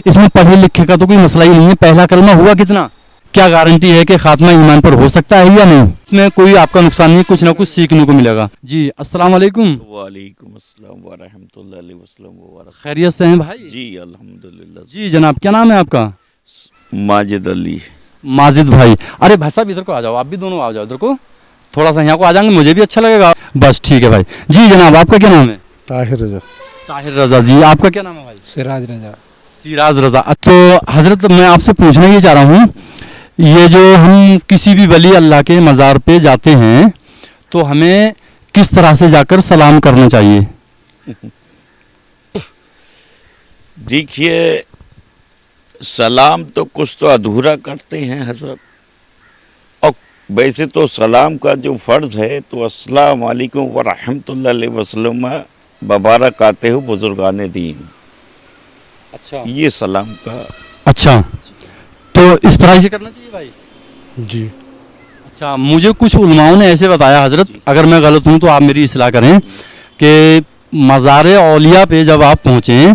اس میں پڑھے لکھے کا تو کوئی مسئلہ ہی نہیں ہے. پہلا کلمہ ہوا کتنا؟ کیا گارنٹی ہے کہ خاتمہ ایمان پر ہو سکتا ہے یا نہیں؟ اس میں کوئی آپ کا نقصان نہیں، کچھ نہ کچھ سیکھنے کو ملے گا. جی السلام علیکم. وعلیکم السلام ورحمۃ اللہ علیہ وسلم وبرکاتہ. خیریت سے ہیں بھائی؟ جی الحمدللہ. جی جناب، کیا نام ہے آپ کا؟ ماجد علی. ماجد بھائی. ارے بھائی صاحب ادھر کو آ جاؤ، آپ بھی دونوں آ جاؤ ادھر کو، تھوڑا سا یہاں کو آ جائیں گے مجھے بھی اچھا لگے گا. بس ٹھیک ہے بھائی. جی جناب آپ کا کیا نام ہے؟ طاہر رضا. طاہر رضا. جی آپ کا کیا نام ہے بھائی؟ سراج رضا. سراج رضا. تو حضرت میں آپ سے پوچھنا یہ چاہ رہا ہوں، یہ جو ہم کسی بھی ولی اللہ کے مزار پہ جاتے ہیں تو ہمیں کس طرح سے جا کر سلام کرنا چاہیے؟ دیکھیے سلام تو کچھ تو ادھورا کرتے ہیں حضرت، اور ویسے تو سلام کا جو فرض ہے تو السلام علیکم ورحمۃ اللہ علیہ وسلم مبارک آتے ہو بزرگان دین. اچھا یہ سلام کا. اچھا تو اس طرح سے کرنا چاہیے بھائی. جی. اچھا مجھے کچھ علماؤں نے ایسے بتایا حضرت، اگر میں غلط ہوں تو آپ میری اصلاح کریں، کہ مزار اولیاء پہ جب آپ پہنچیں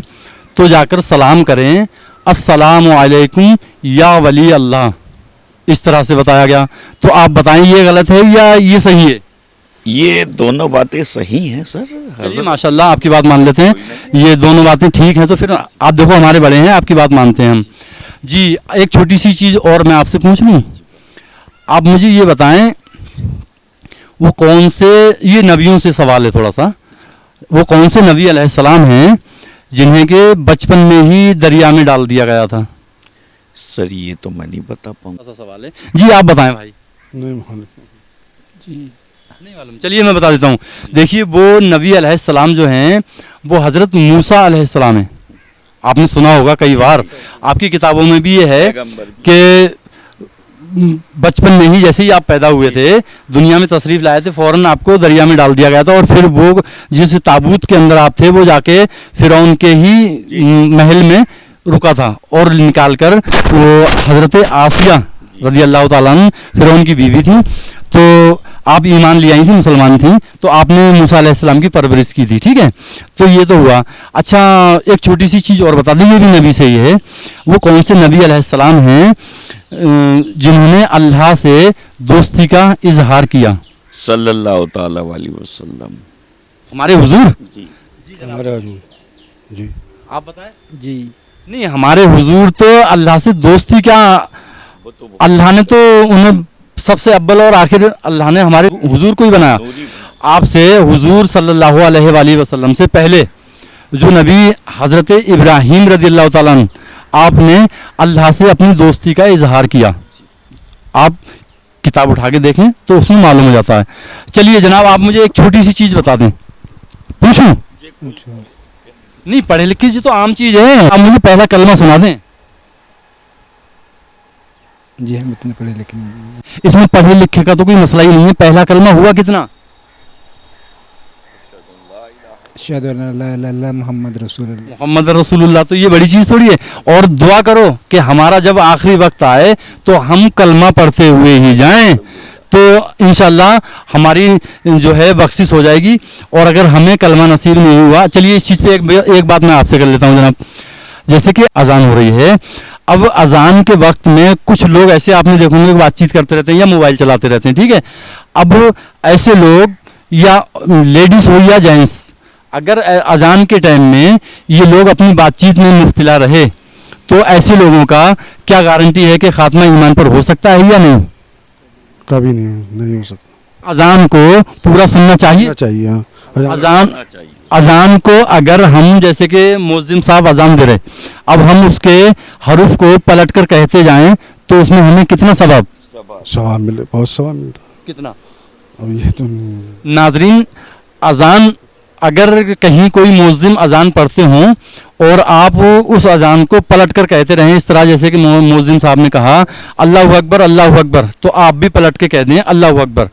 تو جا کر سلام کریں، السلام علیکم یا ولی اللہ، اس طرح سے بتایا گیا. تو آپ بتائیں یہ غلط ہے یا یہ صحیح ہے؟ یہ دونوں باتیں صحیح ہیں سر. چلیے ماشاء اللہ آپ کی بات مان لیتے ہیں، یہ دونوں باتیں ٹھیک ہیں. تو پھر آپ دیکھو ہمارے بڑے ہیں، آپ کی بات مانتے ہیں ہم. جی ایک چھوٹی سی چیز اور میں آپ سے پوچھ لوں، آپ مجھے یہ بتائیں وہ کون سے، یہ نبیوں سے سوال ہے تھوڑا سا، وہ کون سے نبی علیہ السلام ہیں جنہیں کہ بچپن میں ہی دریا میں ڈال دیا گیا تھا؟ سر یہ تو میں نہیں بتا پاؤں. ایسا سوال ہے. جی آپ بتائیں بھائی. نہیں معلوم. جی نہیں معلوم. چلیے میں بتا دیتا ہوں. دیکھیے وہ نبی علیہ السلام جو ہیں وہ حضرت موسیٰ علیہ السلام ہیں. آپ نے سنا ہوگا کئی بار، آپ کی کتابوں میں بھی یہ ہے کہ بچپن میں ہی جیسے ہی آپ پیدا ہوئے تھے، دنیا میں تشریف لائے تھے، فوراً آپ کو دریا میں ڈال دیا گیا تھا، اور پھر وہ جس تابوت کے اندر آپ تھے وہ جا کے فرعون کے ہی محل میں رکا تھا، اور نکال کر وہ حضرت آسیہ رضی اللہ تعالیٰ عنہ فرعون کی بیوی تھی. تو آپ ایمان لے آئی تھی، مسلمان تھیں، تو آپ نے موسیٰ علیہ السلام کی پرورش کی تھی. ٹھیک ہے، تو یہ تو ہوا. اچھا ایک چھوٹی سی چیز اور بتا دیں، یہ بھی نبی سے ہی ہے، وہ کون سے نبی علیہ السلام ہیں جنہوں نے اللہ سے دوستی کا اظہار کیا؟ صلی اللہ تعالی علیہ وسلم. ہمارے حضور. جی ہمارا جی. آپ بتائیں. جی نہیں ہمارے حضور تو اللہ سے دوستی کیا، اللہ نے تو انہیں سب سے اول اور آخر اللہ نے ہمارے حضور کو ہی بنایا. آپ سے حضور صلی اللہ علیہ وآلہ وسلم سے پہلے جو نبی حضرت ابراہیم رضی اللہ تعالیٰ عنہ، آپ نے اللہ سے اپنی دوستی کا اظہار کیا. آپ کتاب اٹھا کے دیکھیں تو اس میں معلوم ہو جاتا ہے. چلیے جناب آپ مجھے ایک چھوٹی سی چیز بتا دیں. پوچھوں؟ نہیں پڑھے لکھے جی تو عام چیز ہے. آپ مجھے پہلا کلمہ سنا دیں. جی ہم اتنے پڑھے لکھے نہیں. اس میں پڑھے لکھے کا تو کوئی مسئلہ ہی نہیں ہے. پہلا کلمہ ہوا کتنا؟ اشہد ان لا الہ الا اللہ محمد رسول اللہ. محمد رسول اللہ. تو یہ بڑی چیز تھوڑی ہے. اور دعا کرو کہ ہمارا جب آخری وقت آئے تو ہم کلمہ پڑھتے ہوئے ہی جائیں، تو انشاءاللہ ہماری جو ہے بخشش ہو جائے گی. اور اگر ہمیں کلمہ نصیب نہیں ہوا، چلیے اس چیز پہ ایک بات میں آپ سے کر لیتا ہوں جناب. جیسے کہ اذان ہو رہی ہے، اب اذان کے وقت میں کچھ لوگ ایسے آپ نے دیکھوں گے بات چیت کرتے رہتے ہیں یا موبائل چلاتے رہتے ہیں. ٹھیک ہے، اب ایسے لوگ یا لیڈیز ہو یا جینٹس، اگر اذان کے ٹائم میں یہ لوگ اپنی بات چیت میں مبتلا رہے تو ایسے لوگوں کا کیا گارنٹی ہے کہ خاتمہ ایمان پر ہو سکتا ہے یا نہیں؟ کبھی نہیں ہو سکتا. اذان کو پورا سننا چاہیے. اذان کو اگر ہم جیسے کہ مؤذن صاحب اذان دے رہے، اب ہم اس کے حروف کو پلٹ کر کہتے جائیں تو اس میں ہمیں کتنا ثواب ملے، بہت ثواب ملتا. کتنا؟ اب یہ تو ناظرین اذان اگر کہیں کوئی مؤذن اذان پڑھتے ہوں اور آپ اس اذان کو پلٹ کر کہتے رہیں اس طرح جیسے کہ مؤذن صاحب نے کہا اللہ اکبر اللہ اکبر، تو آپ بھی پلٹ کے کہہ دیں اللہ اکبر.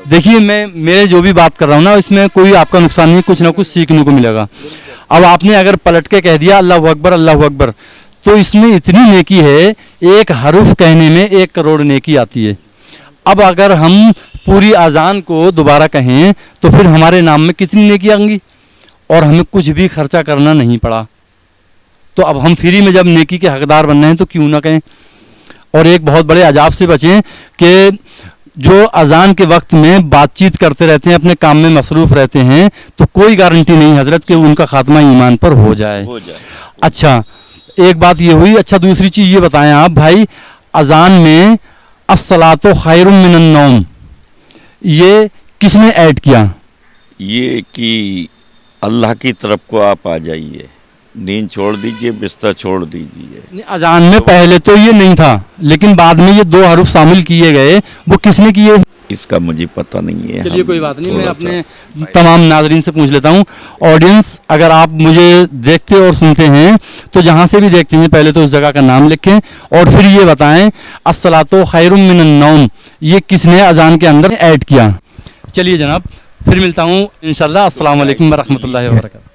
دیکھیے میں جو بھی بات کر رہا ہوں نا اس میں کوئی آپ کا نقصان نہیں، کچھ نہ کچھ سیکھنے کو ملے گا. اب آپ نے اگر پلٹ کے کہہ دیا اللہ اکبر تو اس میں اتنی نیکی ہے، ایک حرف کہنے میں 1 کروڑ نیکی آتی ہے. اب اگر ہم پوری اذان کو دوبارہ کہیں تو پھر ہمارے نام میں کتنی نیکی آئیں گی، اور ہمیں کچھ بھی خرچہ کرنا نہیں پڑا. تو اب ہم فری میں جب نیکی کے حقدار بن رہے ہیں تو کیوں نہ کہیں. اور ایک بہت بڑے عذاب سے بچیں کہ جو اذان کے وقت میں بات چیت کرتے رہتے ہیں, اپنے کام میں مصروف رہتے ہیں, تو کوئی گارنٹی نہیں حضرت کہ ان کا خاتمہ ایمان پر ہو جائے. اچھا ایک بات یہ ہوئی. اچھا دوسری چیز یہ بتائیں آپ بھائی, اذان میں الصلاۃ خیر من النوم یہ کس نے ایڈ کیا؟ یہ کہ اللہ کی طرف کو آپ آ جائیے, نیند چھوڑ دیجئے, بستر چھوڑ دیجئے. اذان میں پہلے تو یہ نہیں تھا, لیکن بعد میں یہ 2 حرف شامل کیے گئے, وہ کس نے کیے؟ اس کا مجھے پتہ نہیں ہے. چلیے کوئی بات نہیں, میں اپنے تمام ناظرین سے پوچھ لیتا ہوں. آڈینس اگر آپ مجھے دیکھتے اور سنتے ہیں تو جہاں سے بھی دیکھتے ہیں پہلے تو اس جگہ کا نام لکھیں اور پھر یہ بتائیں الصلاۃ خیر من النوم یہ کس نے اذان کے اندر ایڈ کیا. چلیے جناب, پھر ملتا ہوں انشاءاللہ. السلام علیکم ورحمۃ اللہ وبرکاتہ.